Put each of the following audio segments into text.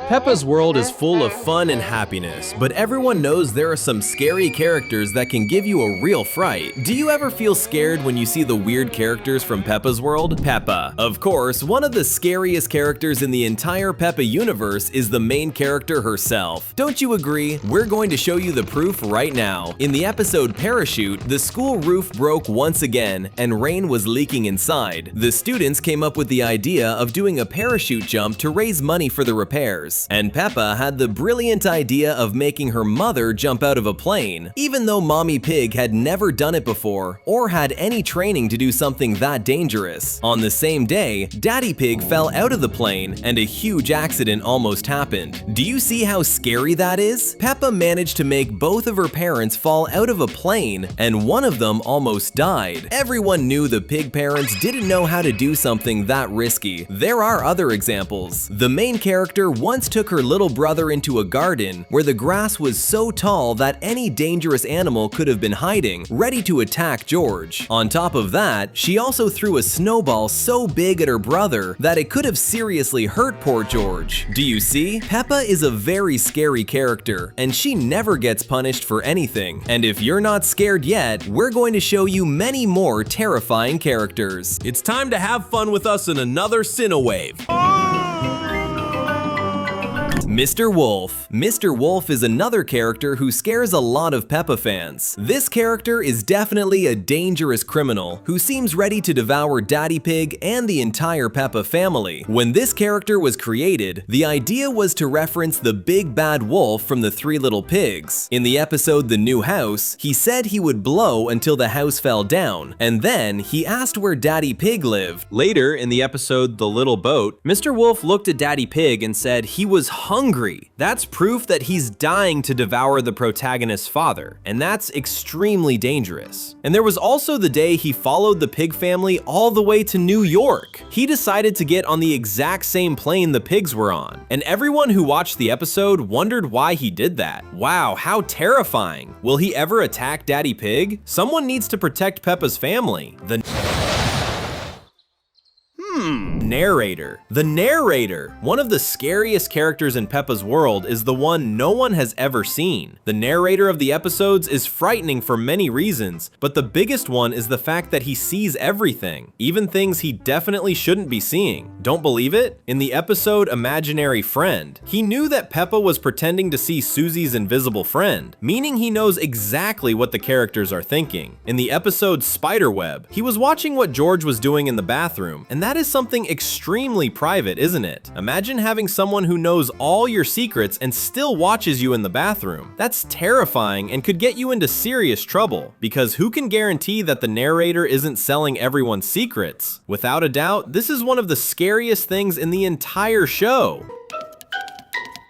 Peppa's world is full of fun and happiness, but everyone knows there are some scary characters that can give you a real fright. Do you ever feel scared when you see the weird characters from Peppa's world? Peppa. Of course, one of the scariest characters in the entire Peppa universe is the main character herself. Don't you agree? We're going to show you the proof right now. In the episode Parachute, the school roof broke once again and rain was leaking inside. The students came up with the idea of doing a parachute jump to raise money for the repairs. And Peppa had the brilliant idea of making her mother jump out of a plane, even though Mommy Pig had never done it before or had any training to do something that dangerous. On the same day, Daddy Pig fell out of the plane and a huge accident almost happened. Do you see how scary that is? Peppa managed to make both of her parents fall out of a plane and one of them almost died. Everyone knew the pig parents didn't know how to do something that risky. There are other examples. The main character once took her little brother into a garden where the grass was so tall that any dangerous animal could have been hiding, ready to attack George. On top of that, she also threw a snowball so big at her brother that it could have seriously hurt poor George. Do you see? Peppa is a very scary character, and she never gets punished for anything. And if you're not scared yet, we're going to show you many more terrifying characters. It's time to have fun with us in another Cinewave. Mr. Wolf. Mr. Wolf is another character who scares a lot of Peppa fans. This character is definitely a dangerous criminal who seems ready to devour Daddy Pig and the entire Peppa family. When this character was created, the idea was to reference the big bad wolf from the Three Little Pigs. In the episode The New House, he said he would blow until the house fell down, and then he asked where Daddy Pig lived. Later in the episode The Little Boat, Mr. Wolf looked at Daddy Pig and said he was hungry. That's proof that he's dying to devour the protagonist's father, and that's extremely dangerous. And there was also the day he followed the pig family all the way to New York. He decided to get on the exact same plane the pigs were on, and everyone who watched the episode wondered why he did that. Wow, how terrifying. Will he ever attack Daddy Pig? Someone needs to protect Peppa's family. Narrator. The narrator. One of the scariest characters in Peppa's world is the one no one has ever seen. The narrator of the episodes is frightening for many reasons, but the biggest one is the fact that he sees everything, even things he definitely shouldn't be seeing. Don't believe it? In the episode Imaginary Friend, he knew that Peppa was pretending to see Susie's invisible friend, meaning he knows exactly what the characters are thinking. In the episode Spiderweb, he was watching what George was doing in the bathroom, and that is something extremely private, isn't it? Imagine having someone who knows all your secrets and still watches you in the bathroom. That's terrifying and could get you into serious trouble, because who can guarantee that the narrator isn't selling everyone's secrets? Without a doubt, this is one of the scariest things in the entire show.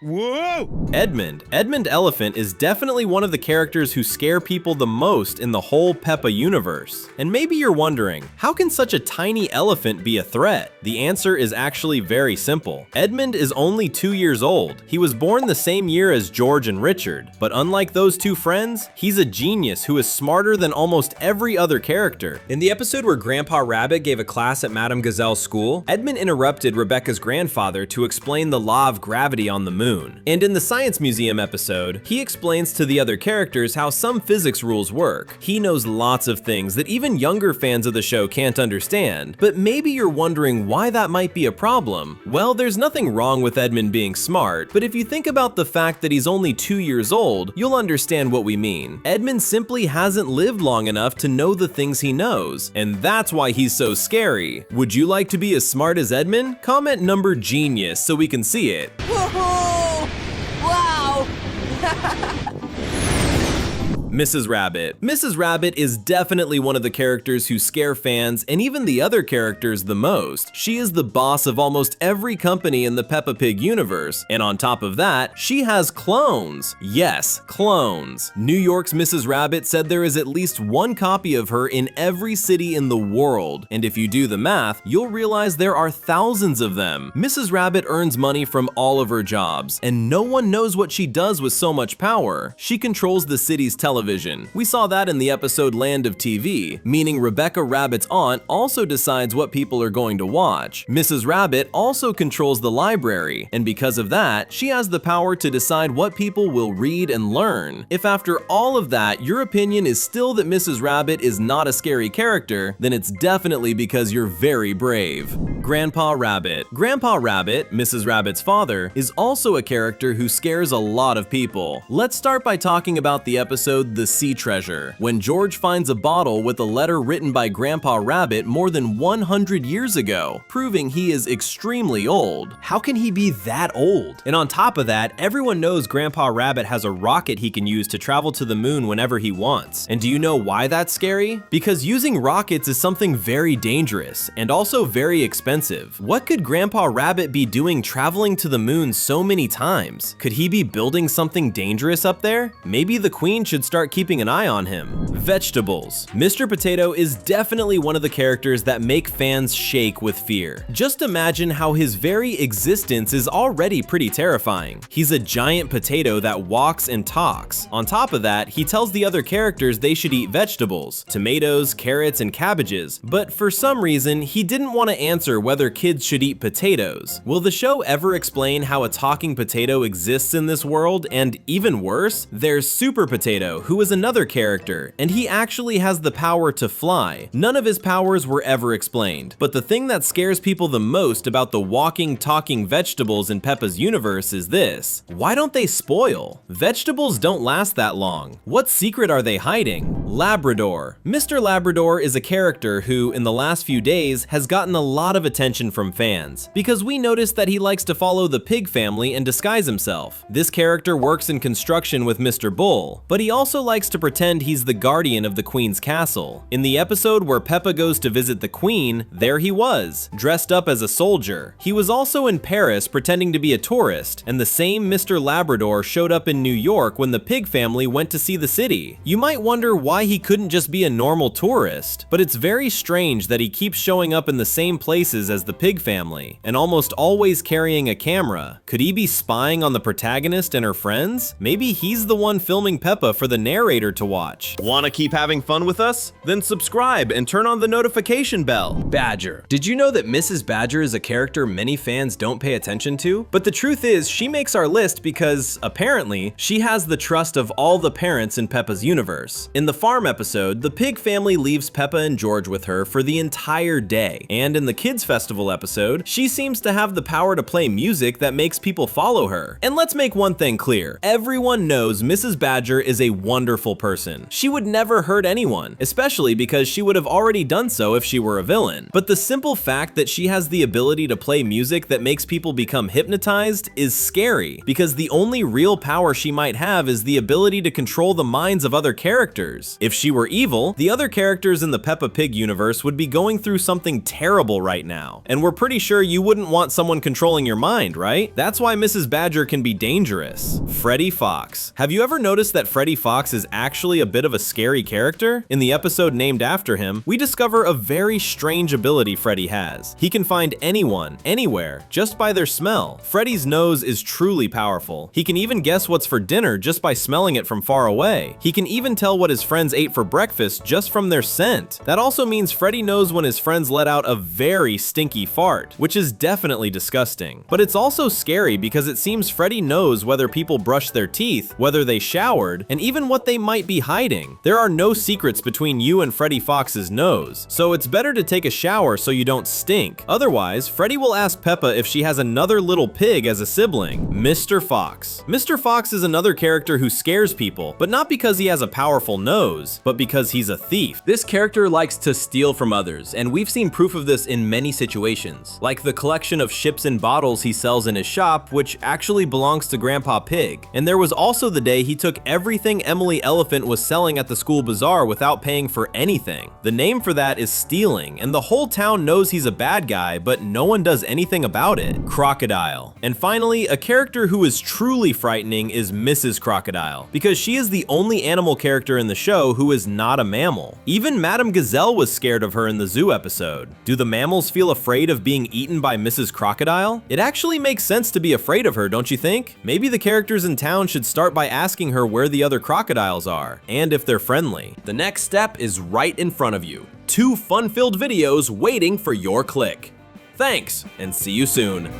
Whoa! Edmund. Edmund Elephant is definitely one of the characters who scare people the most in the whole Peppa universe. And maybe you're wondering, how can such a tiny elephant be a threat? The answer is actually very simple. Edmund is only 2 years old. He was born the same year as George and Richard, but unlike those two friends, he's a genius who is smarter than almost every other character. In the episode where Grandpa Rabbit gave a class at Madame Gazelle's school, Edmund interrupted Rebecca's grandfather to explain the law of gravity on the moon. And in the Science Museum episode, he explains to the other characters how some physics rules work. He knows lots of things that even younger fans of the show can't understand, but maybe you're wondering why that might be a problem. Well, there's nothing wrong with Edmund being smart, but if you think about the fact that he's only 2 years old, you'll understand what we mean. Edmund simply hasn't lived long enough to know the things he knows, and that's why he's so scary. Would you like to be as smart as Edmund? Comment number genius so we can see it. Whoa! Wow! Mrs. Rabbit. Mrs. Rabbit is definitely one of the characters who scare fans and even the other characters the most. She is the boss of almost every company in the Peppa Pig universe, and on top of that, she has clones. Yes, clones. New York's Mrs. Rabbit said there is at least one copy of her in every city in the world, and if you do the math, you'll realize there are thousands of them. Mrs. Rabbit earns money from all of her jobs, and no one knows what she does with so much power. She controls the city's television television. We saw that in the episode Land of TV, meaning Rebecca Rabbit's aunt also decides what people are going to watch. Mrs. Rabbit also controls the library, and because of that, she has the power to decide what people will read and learn. If after all of that, your opinion is still that Mrs. Rabbit is not a scary character, then it's definitely because you're very brave. Grandpa Rabbit. Grandpa Rabbit, Mrs. Rabbit's father, is also a character who scares a lot of people. Let's start by talking about the episode The Sea Treasure, when George finds a bottle with a letter written by Grandpa Rabbit more than 100 years ago, proving he is extremely old. How can he be that old? And on top of that, everyone knows Grandpa Rabbit has a rocket he can use to travel to the moon whenever he wants. And do you know why that's scary? Because using rockets is something very dangerous and also very expensive. What could Grandpa Rabbit be doing traveling to the moon so many times? Could he be building something dangerous up there? Maybe the Queen should start keeping an eye on him. Vegetables. Mr. Potato is definitely one of the characters that make fans shake with fear. Just imagine how his very existence is already pretty terrifying. He's a giant potato that walks and talks. On top of that, he tells the other characters they should eat vegetables, tomatoes, carrots, and cabbages, but for some reason, he didn't want to answer whether kids should eat potatoes. Will the show ever explain how a talking potato exists in this world? And even worse, there's Super Potato, who is another character, and he actually has the power to fly. None of his powers were ever explained, but the thing that scares people the most about the walking, talking vegetables in Peppa's universe is this: why don't they spoil? Vegetables don't last that long. What secret are they hiding? Labrador. Mr. Labrador is a character who, in the last few days, has gotten a lot of attention from fans, because we noticed that he likes to follow the pig family and disguise himself. This character works in construction with Mr. Bull, but he also likes to pretend he's the guardian of the Queen's castle. In the episode where Peppa goes to visit the Queen, there he was, dressed up as a soldier. He was also in Paris pretending to be a tourist, and the same Mr. Labrador showed up in New York when the pig family went to see the city. You might wonder why he couldn't just be a normal tourist, but it's very strange that he keeps showing up in the same places as the pig family, and almost always carrying a camera. Could he be spying on the protagonist and her friends? Maybe he's the one filming Peppa for the narrator to watch. Want to keep having fun with us? Then subscribe and turn on the notification bell. Badger. Did you know that Mrs. Badger is a character many fans don't pay attention to? But the truth is, she makes our list because, apparently, she has the trust of all the parents in Peppa's universe. In the farm episode, the pig family leaves Peppa and George with her for the entire day, and in the kids' festival episode, she seems to have the power to play music that makes people follow her. And let's make one thing clear, everyone knows Mrs. Badger is a wonderful person. She would never hurt anyone, especially because she would have already done so if she were a villain. But the simple fact that she has the ability to play music that makes people become hypnotized is scary, because the only real power she might have is the ability to control the minds of other characters. If she were evil, the other characters in the Peppa Pig universe would be going through something terrible right now. And we're pretty sure you wouldn't want someone controlling your mind, right? That's why Mrs. Badger can be dangerous. Freddy Fox. Have you ever noticed that Freddy Fox is actually a bit of a scary character? In the episode named after him, we discover a very strange ability Freddy has. He can find anyone, anywhere, just by their smell. Freddy's nose is truly powerful. He can even guess what's for dinner just by smelling it from far away. He can even tell what his friends ate for breakfast just from their scent. That also means Freddy knows when his friends let out a very stinky fart, which is definitely disgusting. But it's also scary because it seems Freddy knows whether people brush their teeth, whether they showered, and even what they might be hiding. There are no secrets between you and Freddy Fox's nose, so it's better to take a shower so you don't stink. Otherwise, Freddy will ask Peppa if she has another little pig as a sibling. Mr. Fox. Mr. Fox is another character who scares people, but not because he has a powerful nose, but because he's a thief. This character likes to steal from others, and we've seen proof of this in many situations, like the collection of ships and bottles he sells in his shop, which actually belongs to Grandpa Pig. And there was also the day he took everything Emily Elephant was selling at the school bazaar without paying for anything. The name for that is stealing, and the whole town knows he's a bad guy, but no one does anything about it. Crocodile. And finally, a character who is truly frightening is Mrs. Crocodile, because she is the only animal character in the show Leo who is not a mammal. Even Madame Gazelle was scared of her in the zoo episode. Do the mammals feel afraid of being eaten by Mrs. Crocodile? It actually makes sense to be afraid of her, don't you think? Maybe the characters in town should start by asking her where the other crocodiles are, and if they're friendly. The next step is right in front of you. 2 fun-filled videos waiting for your click. Thanks, and see you soon.